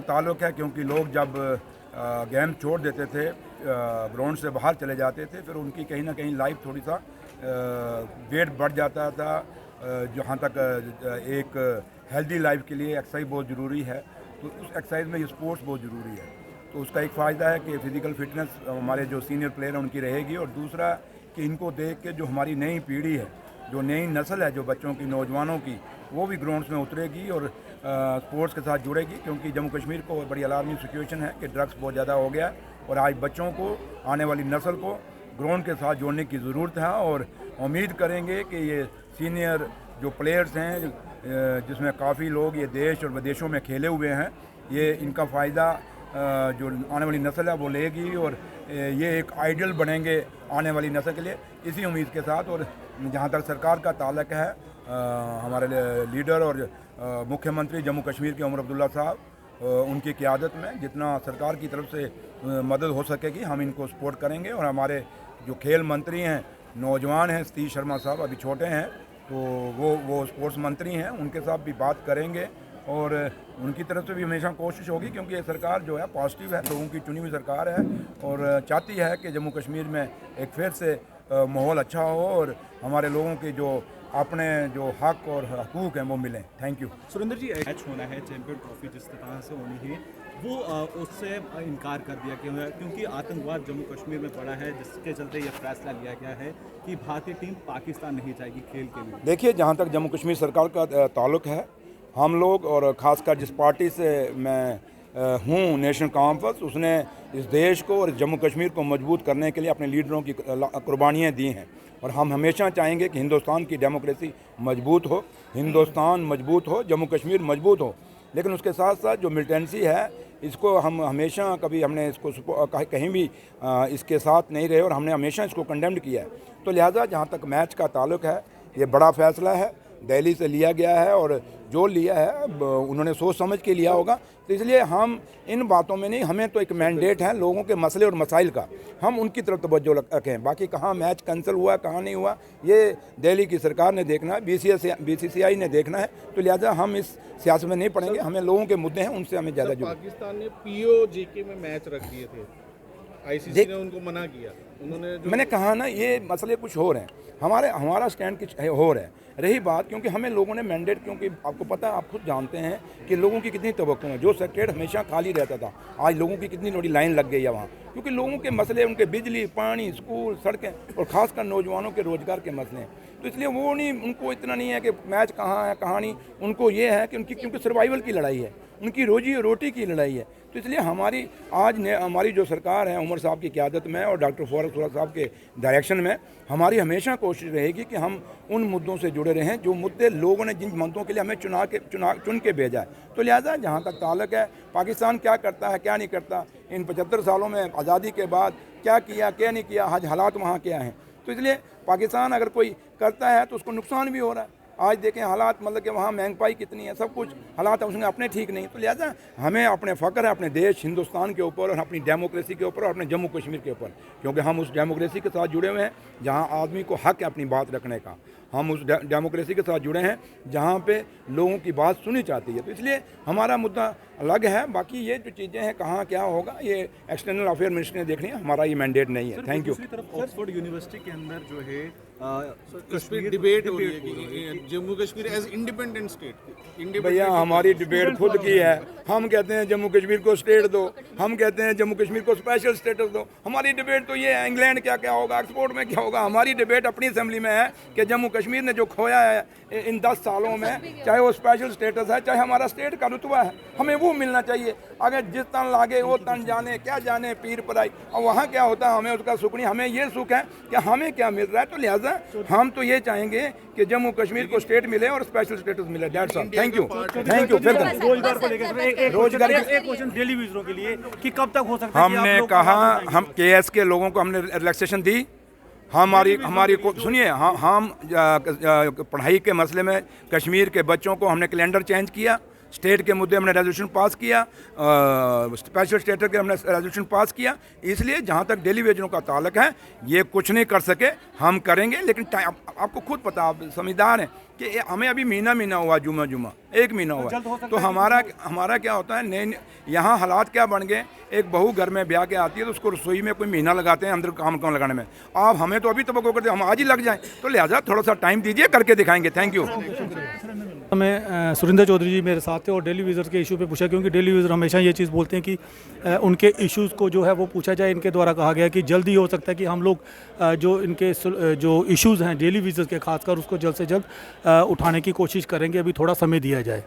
ताल्लुक़ है, क्योंकि लोग जब गेम छोड़ देते थे, ग्राउंड से बाहर चले जाते थे, फिर उनकी कहीं ना कहीं लाइफ थोड़ी सा वेट बढ़ जाता था। जहाँ तक एक हेल्दी लाइफ के लिए एक्सरसाइज बहुत ज़रूरी है, तो उस एक्सरसाइज में ये स्पोर्ट्स बहुत ज़रूरी है। तो उसका एक फ़ायदा है कि फ़िज़िकल फ़िटनेस हमारे जो सीनियर प्लेयर हैं उनकी रहेगी, और दूसरा कि इनको देख के जो हमारी नई पीढ़ी है, जो नई नस्ल है, जो बच्चों की, नौजवानों की, वो भी ग्राउंड्स में उतरेगी और स्पोर्ट्स के साथ जुड़ेगी। क्योंकि जम्मू कश्मीर को बड़ी अलार्मिंग सिचुएशन है कि ड्रग्स बहुत ज़्यादा हो गया, और आज बच्चों को, आने वाली नस्ल को ग्राउंड के साथ जोड़ने की ज़रूरत है। और उम्मीद करेंगे कि ये सीनियर जो प्लेयर्स हैं, जिसमें काफ़ी लोग ये देश और विदेशों में खेले हुए हैं, ये इनका फ़ायदा जो आने वाली नस्ल है वो लेगी, और ये एक आइडियल बनेंगे आने वाली नस्ल के लिए, इसी उम्मीद के साथ। और जहाँ तक सरकार का ताल्लुक़ है, हमारे लीडर और मुख्यमंत्री जम्मू कश्मीर के उमर अब्दुल्ला साहब, उनकी क़ियादत में जितना सरकार की तरफ से मदद हो सकेगी हम इनको सपोर्ट करेंगे। और हमारे जो खेल मंत्री हैं, नौजवान हैं, सतीश शर्मा साहब अभी छोटे हैं, तो वो स्पोर्ट्स मंत्री हैं, उनके साथ भी बात करेंगे, और उनकी तरफ से भी हमेशा कोशिश होगी, क्योंकि ये सरकार जो है पॉजिटिव है, लोगों की चुनी हुई सरकार है, और चाहती है कि जम्मू कश्मीर में एक फिर से माहौल अच्छा हो, और हमारे लोगों के जो अपने जो हक और हकूक़ हैं वो मिलें। Thank you. Surendra ji, match होना है, चैंपियन ट्रॉफी जिस तरह से होनी है, वो उससे इनकार कर दिया गया है, क्योंकि आतंकवाद जम्मू कश्मीर में पड़ा है, जिसके चलते ये फैसला लिया गया है कि भारतीय टीम पाकिस्तान नहीं जाएगी खेल के लिए। देखिए, जहाँ तक जम्मू कश्मीर सरकार का ताल्लुक़ है, हम लोग, और ख़ासकर जिस पार्टी से मैं हूँ, नेशनल कॉन्फ्रेंस, उसने इस देश को और जम्मू कश्मीर को मजबूत करने के लिए अपने लीडरों की कुर्बानियाँ दी हैं, और हम हमेशा चाहेंगे कि हिंदुस्तान की डेमोक्रेसी मजबूत हो, हिंदुस्तान मजबूत हो, जम्मू कश्मीर मजबूत हो। लेकिन उसके साथ साथ जो मिलिटेंसी है, इसको हम हमेशा कभी हमने इसको कहीं भी इसके साथ नहीं रहे, और हमने हमेशा इसको कंडेम्ड किया है। तो लिहाजा जहाँ तक मैच का ताल्लुक़ है, ये बड़ा फ़ैसला है, दिल्ली से लिया गया है, और जो लिया है उन्होंने सोच समझ के लिया होगा। तो इसलिए हम इन बातों में नहीं, हमें तो एक मैंडेट है लोगों के मसले और मसाइल का, हम उनकी तरफ तवज्जो रखें। बाकी कहाँ मैच कैंसिल हुआ, कहाँ नहीं हुआ, ये दिल्ली की सरकार ने देखना है, BCCI ने देखना है। तो लिहाजा हम इस सियासत में नहीं पड़ेंगे, हमें लोगों के मुद्दे हैं, उनसे हमें ज़्यादा जुड़े। पाकिस्तान ने POJK में मैच रख दिए थे, ICC ने उनको मना किया, उन्होंने मैंने कहा ना, ये मसले कुछ हो रहे हैं, हमारा स्टैंड कुछ हो रहा है। रही बात, क्योंकि हमें लोगों ने मैंडेट, क्योंकि आपको पता है, आप खुद जानते हैं कि लोगों की कितनी तवक्को है। जो सेक्रेटरीट हमेशा खाली रहता था, आज लोगों की कितनी बड़ी लाइन लग गई है वहाँ, क्योंकि लोगों के मसले, उनके बिजली, पानी, स्कूल, सड़कें, और ख़ासकर नौजवानों के रोज़गार के मसले हैं। तो इसलिए वो नहीं, उनको इतना नहीं है कि मैच कहाँ है कहाँ नहीं, उनको ये है कि क्योंकि सर्वाइवल की लड़ाई है, उनकी रोजी और रोटी की लड़ाई है। तो इसलिए हमारी जो सरकार है, उमर साहब की क़यादत में और डॉक्टर फ़ारूक साहब के डायरेक्शन में, हमारी हमेशा कोशिश रहेगी कि हम उन मुद्दों से जुड़े रहें जो मुद्दे लोगों ने, जिन मुद्दों के लिए हमें चुन के भेजा है। तो लिहाजा जहाँ तक ताल्लुक़ है, पाकिस्तान क्या करता है, क्या नहीं करता, इन 75 सालों में आज़ादी के बाद क्या किया, क्या नहीं किया, आज हालात वहाँ क्या हैं। तो इसलिए पाकिस्तान अगर कोई करता है तो उसको नुकसान भी हो रहा है। आज देखें हालात, मतलब कि वहाँ महंगाई कितनी है, सब कुछ हालात उसने अपने ठीक नहीं। तो लिहाजा हमें अपने फ़ख्र है अपने देश हिंदुस्तान के ऊपर, और अपनी डेमोक्रेसी के ऊपर, और अपने जम्मू कश्मीर के ऊपर, क्योंकि हम उस डेमोक्रेसी के साथ जुड़े हुए हैं जहाँ आदमी को हक़ है अपनी बात रखने का। हम उस डेमोक्रेसी के साथ जुड़े हैं जहाँ पे लोगों की बात सुनी जाती है। तो इसलिए हमारा मुद्दा अलग है। बाकी ये जो चीज़ें हैं, कहाँ क्या होगा, ये एक्सटर्नल अफेयर मिनिस्टर ने देखनी है, हमारा ये मैंडेट नहीं है। Thank you. दूसरी तरफ ऑक्सफोर्ड यूनिवर्सिटी के अंदर जो है कश्मीर डिबेट हो रही है कि Jammu Kashmir as independent state. भैया, हमारी डिबेट खुद की है। हम कहते हैं जम्मू कश्मीर को स्टेट दो, हम कहते हैं जम्मू कश्मीर को स्पेशल स्टेटस दो। हमारी डिबेट तो ये है, इंग्लैंड क्या क्या होगा, ऑक्सफोर्ड में क्या होगा। हमारी डिबेट अपनी असेंबली में है कि जम्मू कश्मीर ने जो खोया है इन 10 सालों में, चाहे वो स्पेशल स्टेटस है, चाहे हमारा स्टेट का रुतबा है, हमें वो मिलना चाहिए। अगर जिस तन लागे वो तन जाने, क्या जाने पीर पर आई, और वहाँ क्या होता है हमें उसका सुख नहीं, हमें ये सुख है कि हमें क्या मिल रहा है। तो लिहाजा हम तो ये चाहेंगे कि जम्मू कश्मीर को स्टेट मिले और स्पेशल स्टेटस मिले। That's all. Thank you. रोजगार को लेकर रोजगार एक क्वेश्चन डेली यूजरों के लिए कि कब तक हो सकता है। हमने कहा, हम KS के लोगों को हमने रिलैक्सेशन दी। हमारी को सुनिए, हम पढ़ाई के मसले में कश्मीर के बच्चों को हमने कैलेंडर चेंज किया, स्टेट के मुद्दे हमने रेजोल्यूशन पास किया, स्पेशल स्टेटस के हमने रेजोल्यूशन पास किया। इसलिए जहाँ तक डेली वेजरों का ताल्लुक है, ये कुछ नहीं कर सके, हम करेंगे। लेकिन आपको खुद पता, आप समझदार हैं, कि हमें अभी महीना हुआ, जुमा 1 महीना हुआ, तो हमारा क्या होता है, नए यहाँ हालात क्या बन गए, एक बहू घर में ब्याह के आती है तो उसको रसोई में कोई महीना लगाते हैं अंदर काम लगाने में। आप हमें तो अभी तवक्को करते, हम आज ही लग जाएं, तो लिहाजा थोड़ा सा टाइम दीजिए, करके दिखाएंगे। Thank you. मैं सुरिंदर चौधरी जी मेरे साथ थे और डेली विज़र के इशू पे पूछा, क्योंकि डेली विज़र हमेशा ये चीज़ बोलते हैं कि उनके इश्यूज़ को जो है वो पूछा जाए। इनके द्वारा कहा गया कि जल्दी हो सकता है कि हम लोग जो इनके जो इश्यूज़ हैं डेली विज़र के खासकर, उसको जल्द से जल्द उठाने की कोशिश करेंगे। अभी थोड़ा समय दिया जाए।